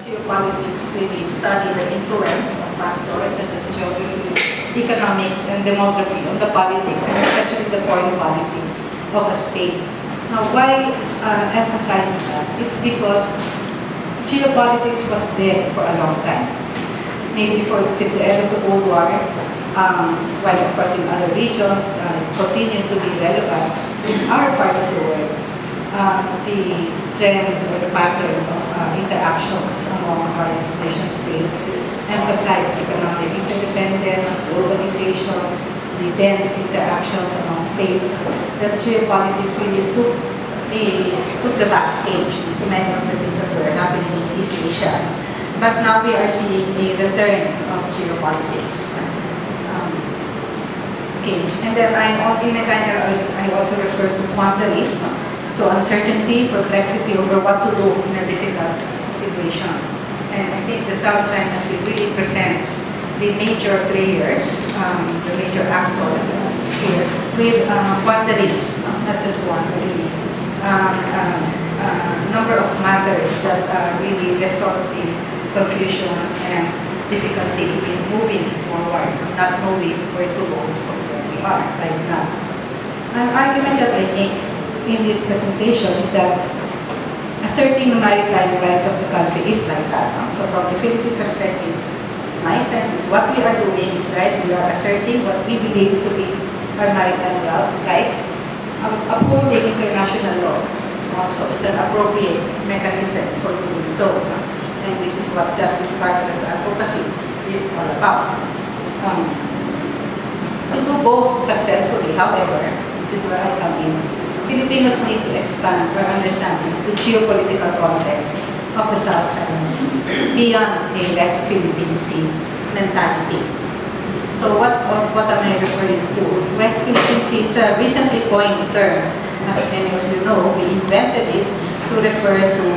Geopolitics really study the influence of factors such as geography, economics, and demography on the politics, and especially the foreign policy of a state. Now, why emphasize that? It's because geopolitics was there for a long time. Maybe since the end of the Cold War, while of course in other regions, continue to be relevant. In our part of the world, the trend or the pattern of interactions among our nation states emphasize economic interdependence, globalization, the dense interactions among states, that geopolitics really took the backstage to many of the things that were happening in East Asia. But now we are seeing a return of geopolitics. Okay, and then I also refer to Quandaries. So uncertainty, perplexity over what to do in a difficult situation. And I think the South China Sea really presents the major players, the major actors here with Quandaries, not just one, really. Number of matters that really result in confusion and difficulty in moving forward, not knowing where to go from where we are right now. An argument that I make in this presentation is that asserting the maritime rights of the country is like that. So from the Philippine perspective, my sense is what we are doing is right. We are asserting what we believe to be our maritime rights. Upholding international law also is an appropriate mechanism for doing so. And this is what Justice Carter's advocacy is all about. To do both successfully, however, this is where I come in, Filipinos need to expand our understanding of the geopolitical context of the South China Sea beyond a West Philippine Sea mentality. So what am I referring to? West Philippine Sea, it's a recently coined term. As many of you know, we invented it to refer to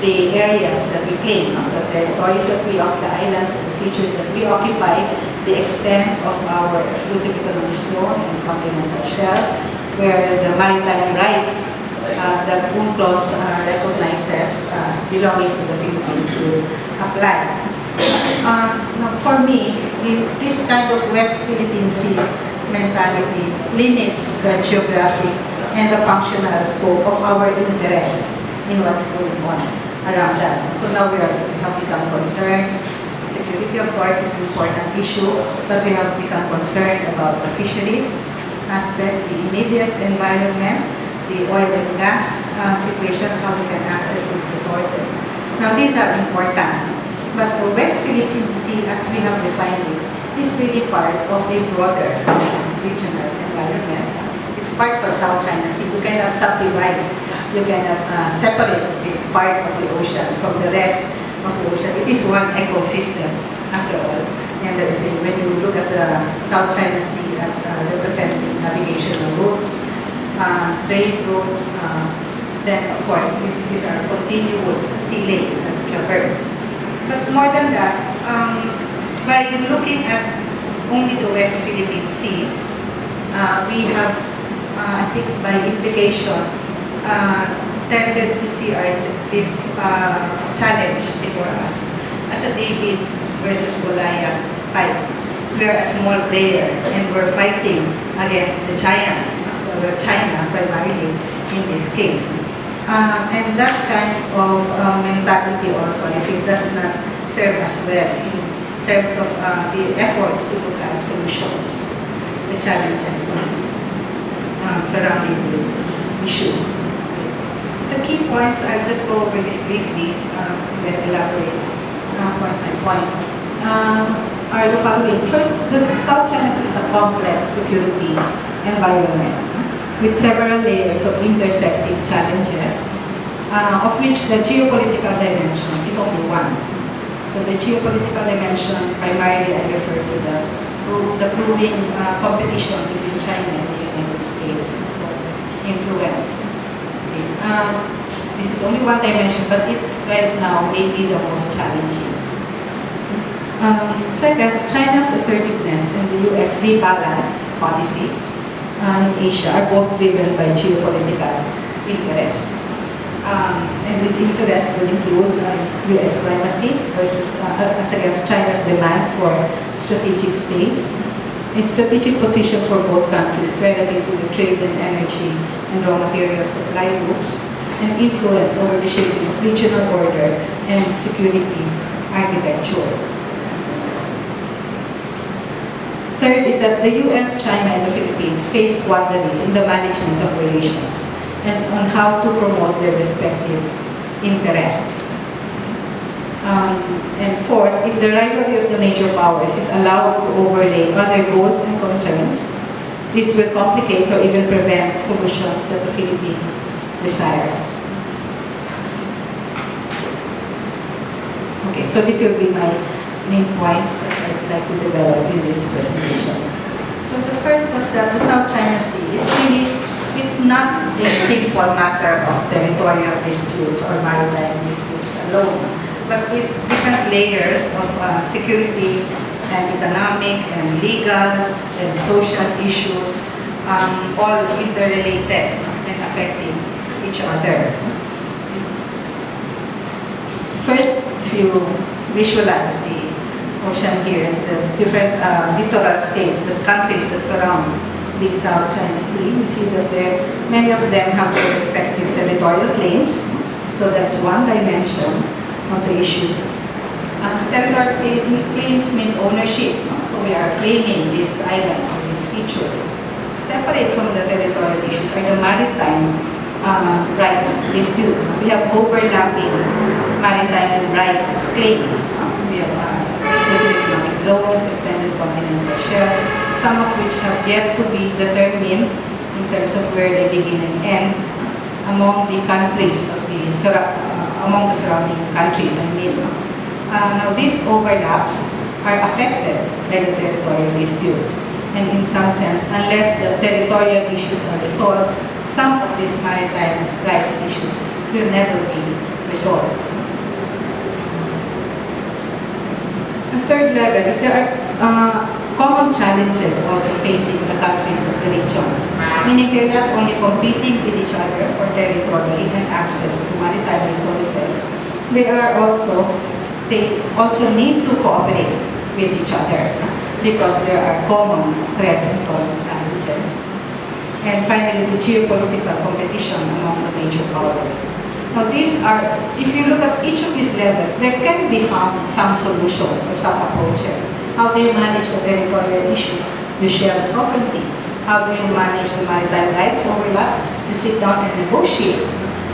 the areas that we claim, the territories that we occupy, the islands and the features that we occupy, the extent of our exclusive economic zone and continental shelf, where the maritime rights that UNCLOS recognizes as belonging to the Philippines will apply. For me, this kind of West Philippine Sea mentality limits the geographic and the functional scope of our interests in what is going on around us. So now we have become concerned. Security, of course, is an important issue, but we have become concerned about the fisheries aspect, the immediate environment, the oil and gas situation, how we can access these resources. Now, these are important. But the West Philippine Sea, as we have defined it, is really part of a broader regional environment. It's part of the South China Sea. You cannot subdivide, you cannot separate this part of the ocean from the rest of the ocean. It is one ecosystem, after all. And there is when you look at the South China Sea as representing navigational routes, trade routes, then of course these are continuous sea lanes that traverse. But more than that, by looking at only the West Philippine Sea, we have, I think by implication, tended to see this challenge before us as a David versus Goliath fight. We're a small player and we're fighting against the giants, China primarily in this case. And that kind of mentality also, I feel, does not serve us well in terms of the efforts to look at solutions to the challenges surrounding this issue. The key points, I'll just go over this briefly, then elaborate point by point, are the following. First, the South China Sea is a complex security environment with several layers of intersecting challenges, of which the geopolitical dimension is only one. So the geopolitical dimension, primarily I refer to the proving competition between China and the United States for influence. Okay. This is only one dimension, but it right now may be the most challenging. Second, China's assertiveness and the U.S. rebalance policy in Asia are both driven by geopolitical interests. And this interest will include U.S. primacy versus as against China's demand for strategic space, and strategic position for both countries relative to the trade and energy and raw material supply routes, and influence over the shaping of regional order and security architecture. Third is that the U.S., China, and the Philippines face quandaries in the management of relations and on how to promote their respective interests. And fourth, if the rivalry of the major powers is allowed to overlay other goals and concerns, this will complicate or even prevent solutions that the Philippines desires. Okay, so this will be my main points that I'd like to develop in this presentation. So the first was that the South China Sea, it's not a simple matter of territorial disputes or maritime disputes alone, but it's different layers of security and economic and legal and social issues, all interrelated and affecting each other. First, if you visualize the ocean here, the different littoral states, the countries that surround the South China Sea, you see that many of them have their respective territorial claims. So that's one dimension of the issue. Territorial claims means ownership. So we are claiming these islands or these features. Separate from the territorial issues are the maritime rights disputes. We have overlapping maritime rights claims. We have exclusive economic zones, extended continental shelves, some of which have yet to be determined in terms of where they begin and end among the countries of among the surrounding countries. Now these overlaps are affected by the territorial disputes, and in some sense, unless the territorial issues are resolved, some of these maritime rights issues will never be resolved. The third level is there are common challenges also facing the countries of the region, meaning they're not only competing with each other for territory and access to maritime resources, they also need to cooperate with each other because there are common threats and common challenges. And finally, the geopolitical competition among the major powers. Now these are, if you look at each of these levels, there can be found some solutions or some approaches. How do you manage the territorial issue? You share sovereignty. How do you manage the maritime rights overlaps? You sit down and negotiate.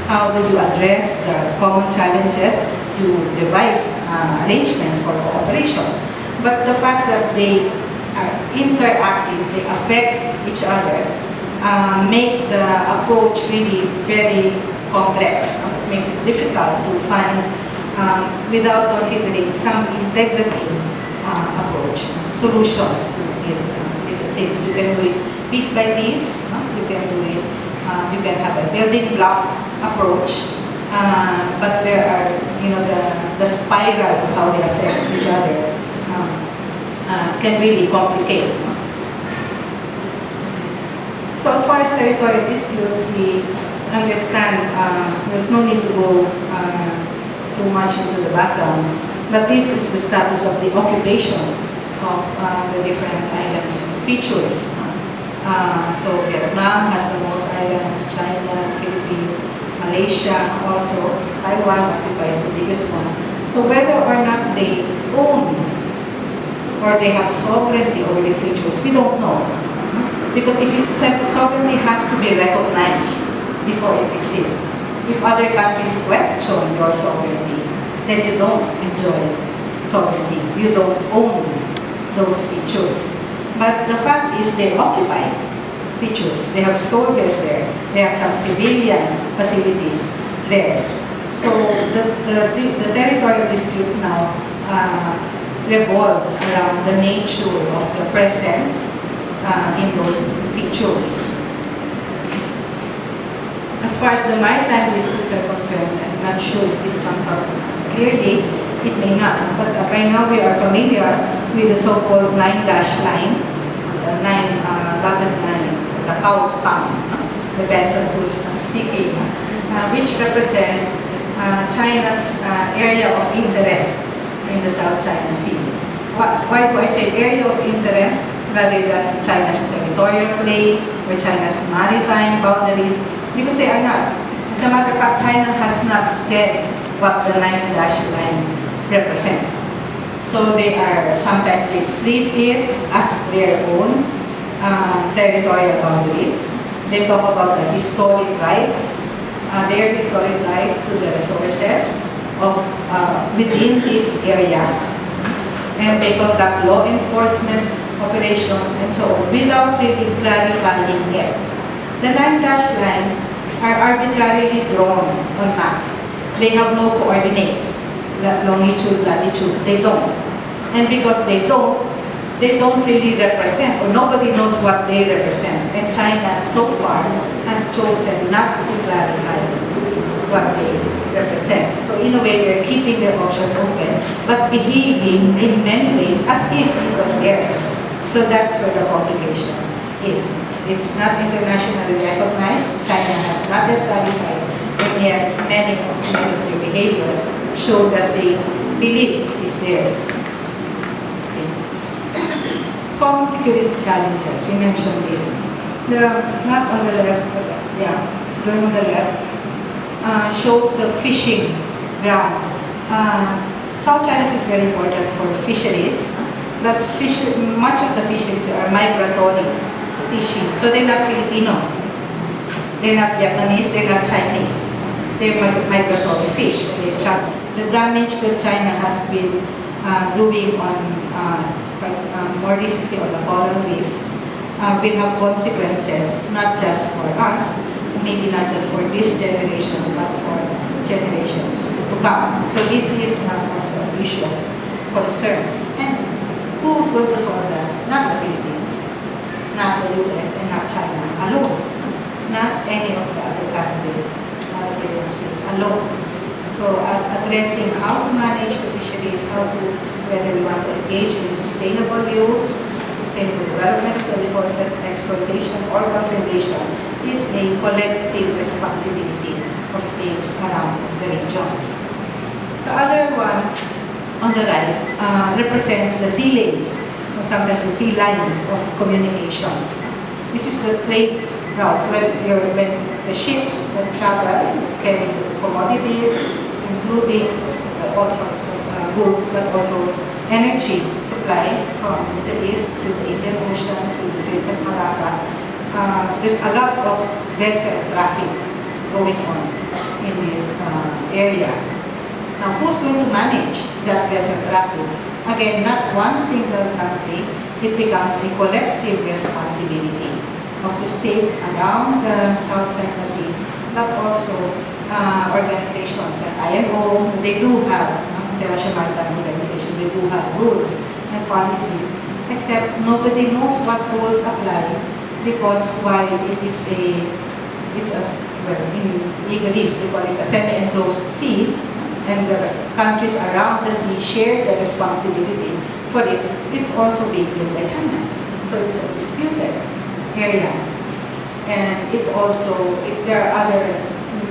How do you address the common challenges? You devise arrangements for cooperation. But the fact that they are interactive, they affect each other, make the approach really very complex. It makes it difficult to find, without considering some integrative approach, solutions to these little things. You can do it piece by piece. You can do it. You can have a building block approach, but there are, the spiral of how they affect each other can really complicate. So as far as territorial disputes, we understand there's no need to go too much into the background, but this is the status of the occupation of the different islands and features. So Vietnam has the most islands, China, Philippines, Malaysia also, Taiwan occupies the biggest one. So whether or not they own or they have sovereignty over these features, we don't know. Because if sovereignty has to be recognized before it exists. If other countries question your sovereignty, then you don't enjoy sovereignty. You don't own those features. But the fact is they occupy features. They have soldiers there. They have some civilian facilities there. So the territorial dispute now revolves around the nature of the presence in those features. As far as the maritime disputes are concerned, I'm not sure if this comes out clearly. It may not. But by now we are familiar with the so-called 9-dash line, the 9 dotted line, the cow's tongue, depends on who's speaking, which represents China's area of interest in the South China Sea. Why do I say area of interest rather than China's territorial claim or China's maritime boundaries? Because they are not. As a matter of fact, China has not said what the 9-dash line represents. So sometimes they treat it as their own territorial boundaries. They talk about the historic rights, their historic rights to the resources of within this area. And they conduct law enforcement operations and so on without really clarifying it. The 9-dash lines are arbitrarily drawn on maps. They have no coordinates, longitude, latitude. They don't. And because they don't really represent, or nobody knows what they represent. And China, so far, has chosen not to clarify what they represent. So in a way, they're keeping their options open, but behaving in many ways as if it was theirs. So that's where the complication is. It's not internationally recognized. China has not yet clarified, and yet many of their behaviors show that they believe it is theirs. Common security challenges, we mentioned this. The map on the left, it's going on the left, shows the fishing grounds. South China is very important for fisheries, but much of the fisheries are migratory species. So they're not Filipino, they're not Vietnamese, they're not Chinese. They're migratory fish. The damage that China has been doing on more recently on the coral reefs will have consequences not just for us, maybe not just for this generation, but for generations to come. So this is also an issue of concern. And who's going to solve that? Not the Philippines, not the US, and not China alone. Not any of the other countries, not the United States alone. So addressing how to manage the fisheries, whether we want to engage in sustainable use, sustainable development of the resources, exploitation, or conservation is a collective responsibility of states around the region. The other one on the right represents the sea lanes, or sometimes the sea lines of communication. This is the trade routes when the ships that travel carry commodities, including all sorts of goods, but also energy supply from the Middle East to the Indian Ocean, through the Straits of Malacca. There's a lot of vessel traffic going on in this area. Now, who's going to manage that vessel traffic? Again, not one single country. It becomes a collective responsibility of the states around the South China Sea, but also organizations like IMO. They do have, International Maritime Organization, they do have rules and policies, except nobody knows what rules apply, because while it's in legalese, they call it a semi-enclosed sea, and the countries around the sea share the responsibility for it. It's also being built by China. So it's a disputed area. And it's also, there are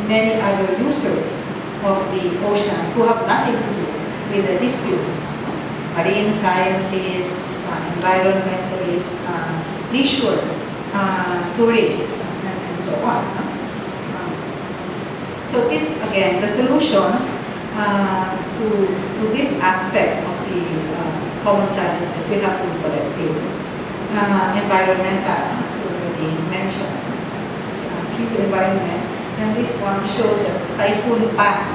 many other users of the ocean who have nothing to do with the disputes. Marine scientists, environmentalists, leisure, tourists, and so on. So this, again, the solutions to this aspect of the common challenges will have to be collective. Environmental, as already mentioned. This is key to environment. And this one shows a typhoon path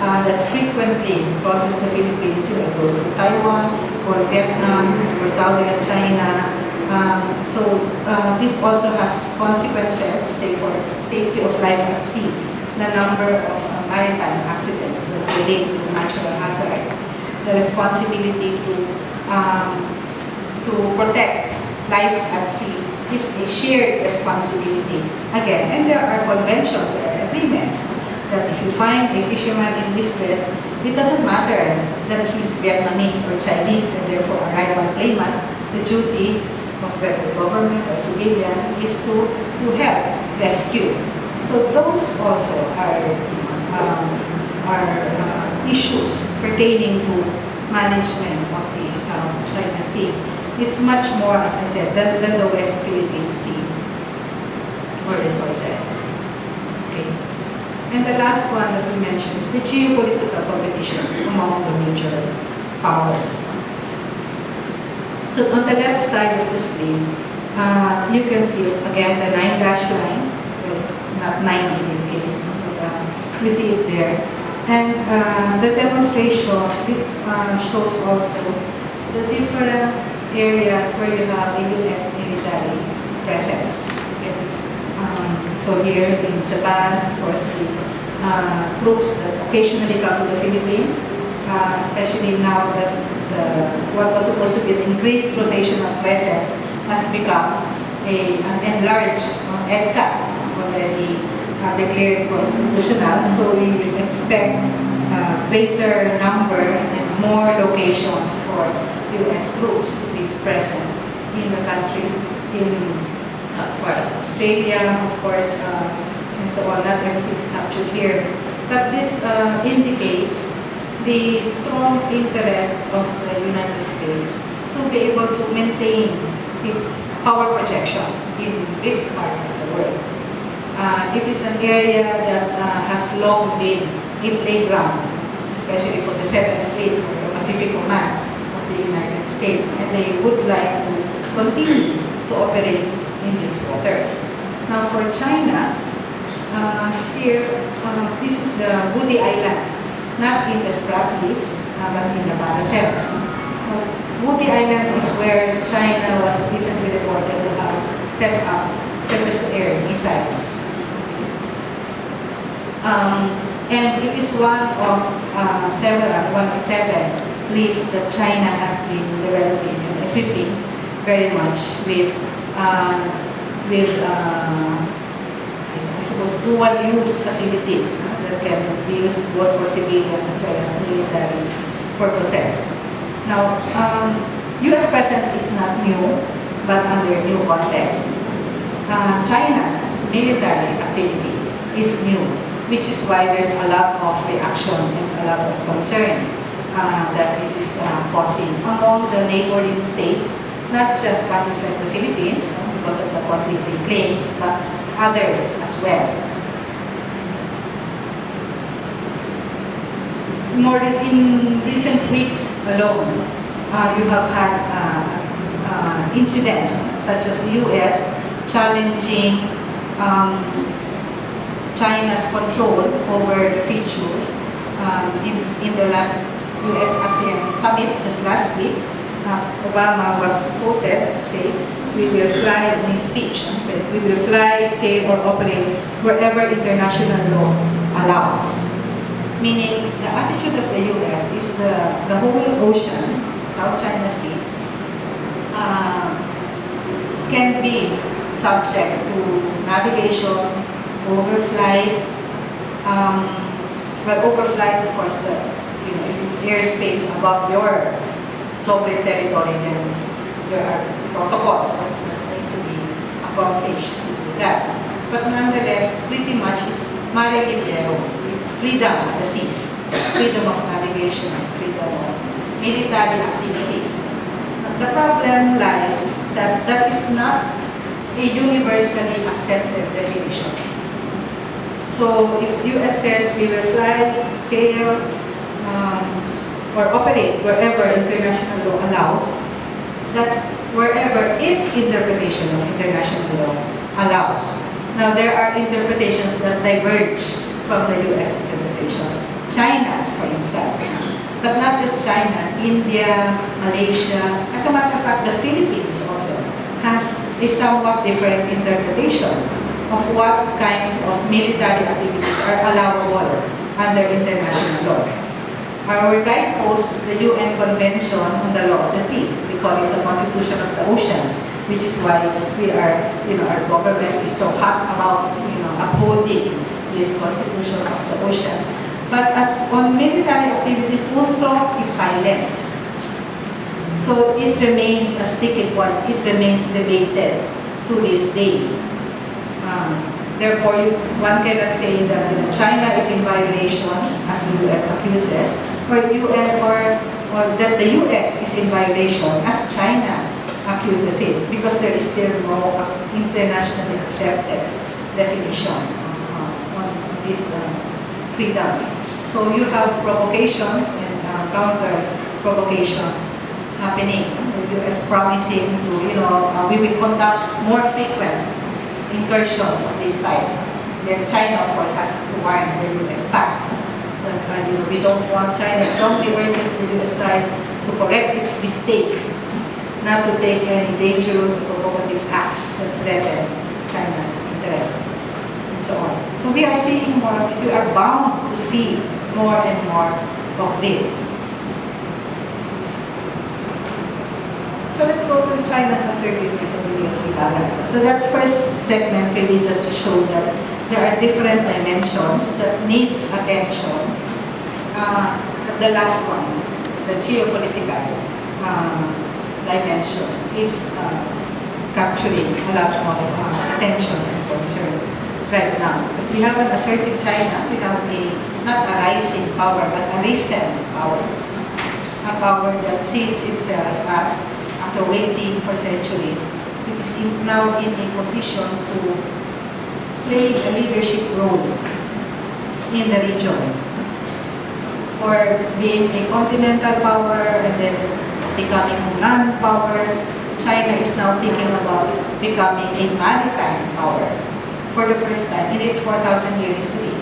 that frequently crosses the Philippines. It goes to Taiwan, or Vietnam, or southern China. So this also has consequences, say for safety of life at sea. The number of maritime accidents that relate to natural hazards. The responsibility to protect life at sea is a shared responsibility. Again, and there are conventions, there are agreements that if you find a fisherman in distress, it doesn't matter that he's Vietnamese or Chinese and therefore a rival claimant. The duty of whether government or civilian is to help rescue. So those also are issues pertaining to management of the South China Sea. It's much more, as I said, than the West Philippine Sea or resources. Okay. And the last one that we mentioned is the geopolitical competition among the major powers. So on the left side of the screen, you can see again the 9 dash line. Well, it's not 9 in this case, but you see it there. And the demonstration, this shows also the different areas where you have a U.S. military presence. Okay. So here in Japan, of course, the troops that occasionally come to the Philippines, especially now that what was supposed to be an increased rotational presence has become an enlarged EDCA, already declared constitutional. So we will expect greater number and more locations for U.S. troops to be present in the country, as far as Australia, of course, and so on. Not everything is captured here. But this indicates the strong interest of the United States to be able to maintain its power projection in this part of the world. It is an area that has long been a playground, especially for the 7th Fleet or the Pacific Command of the United States, and they would like to continue to operate in these waters. Now for China, here, this is the Woody Island, not in the Spratlys, but in the Paracels. Woody Island is where China was recently reported to have set up surface-to-air missiles. And it is one of seven reefs that China has been developing and equipping very much with I suppose, dual-use facilities that can be used both for civilian as well as military purposes. Now, U.S. presence is not new, but under new contexts. China's military activity is new, which is why there's a lot of reaction and a lot of concern that this is causing among the neighboring states, not just countries like the Philippines, because of the conflicting claims, but others as well. In recent weeks alone, you have had incidents such as the U.S. challenging China's control over the features in the last U.S.-ASEAN summit just last week. Obama was quoted to say, "We will fly," in his speech, said, "We will fly, sail, or operate wherever international law allows." Meaning, the attitude of the U.S. is the whole ocean, South China Sea, can be subject to navigation, overflight. But overflight, of course, if it's airspace above your sovereign territory, then there are protocols that need to be accomplished to do that. But nonetheless, pretty much it's mare libero. It's freedom of the seas, freedom of navigation, freedom of military activities. The problem lies is that that is not a universally accepted definition. So if U.S. says we will fly, sail, or operate wherever international law allows, that's wherever its interpretation of international law allows. Now there are interpretations that diverge from the U.S. interpretation. China's, for instance, but not just China, India, Malaysia. As a matter of fact, the Philippines also has a somewhat different interpretation of what kinds of military activities are allowable under international law. Our guidepost is the UN Convention on the Law of the Sea. We call it the Constitution of the Oceans, which is why we are, our government is so hot about, upholding this Constitution of the Oceans. But as on military activities, UNCLOS is silent. So it remains a sticky point. It remains debated to this day. Therefore, one cannot say that China is in violation, as the U.S. accuses, or that the U.S. is in violation, as China accuses it, because there is still no internationally accepted definition on this freedom. So you have provocations and counter-provocations happening. The U.S. promising to, we will conduct more frequent incursions of this type. Then China, of course, has to warn the U.S. back. But we don't want China strongly urges the U.S. side to correct its mistake, not to take any dangerous or provocative acts that threaten China's interests, and so on. So we are seeing more of this. We are bound to see more and more of this. So let's go to China's assertiveness and the U.S. rebalance. So that first segment really just showed that there are different dimensions that need attention. The last one, the geopolitical dimension, is capturing a lot of attention and concern right now. Because we have an assertive China, we have not a rising power, but a recent power. A power that sees itself as, after waiting for centuries, it is now in a position to play a leadership role in the region. For being a continental power and then becoming a land power, China is now thinking about becoming a maritime power for the first time in its 4,000-year history.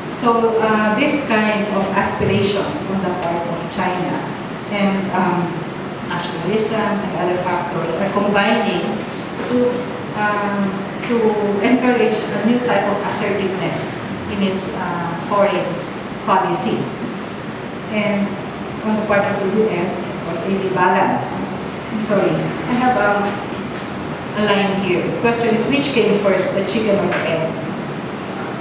So this kind of aspirations on the part of China and nationalism and other factors are combining to encourage a new type of assertiveness in its foreign policy. And on the part of the U.S., of course, a rebalance. I'm sorry, I have a line here. The question is, which came first, the chicken or the egg?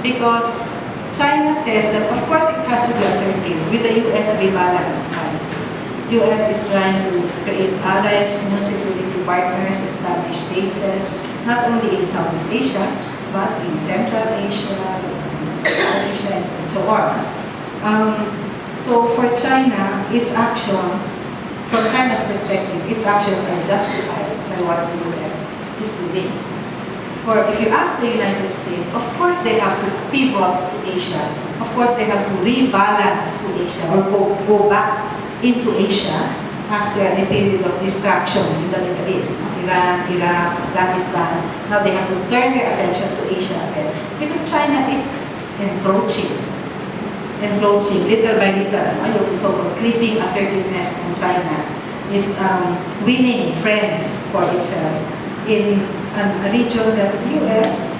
Because China says that, of course, it has to be assertive with the U.S. rebalance policy. U.S. is trying to create allies, new security partners, establish bases, not only in Southeast Asia, but in Central Asia, Asia, and so on. So for China, its actions, from China's perspective, its actions are justified by what the U.S. is doing. For if you ask the United States, of course they have to pivot to Asia. Of course they have to rebalance to Asia or go back into Asia after a period of distractions in the Middle East. Iran, Iraq, Afghanistan. Now they have to turn their attention to Asia again. Because China is encroaching little by little. The so-called creeping assertiveness in China is winning friends for itself in a region that the U.S.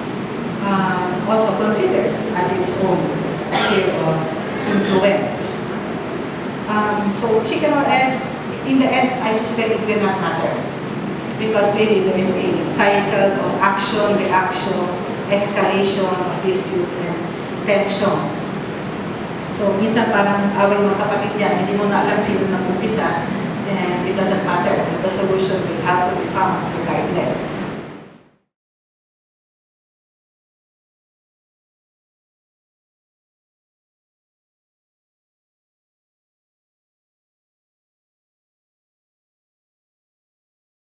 also considers as its own sphere of influence. So chicken or egg, in the end, I suspect it will not matter. Because maybe there is a cycle of action, reaction, escalation of disputes and tensions. So, minsan parang away mga kapatid yan, hindi mo na alam sino nang umpisa, and it doesn't matter. The solution will have to be found regardless.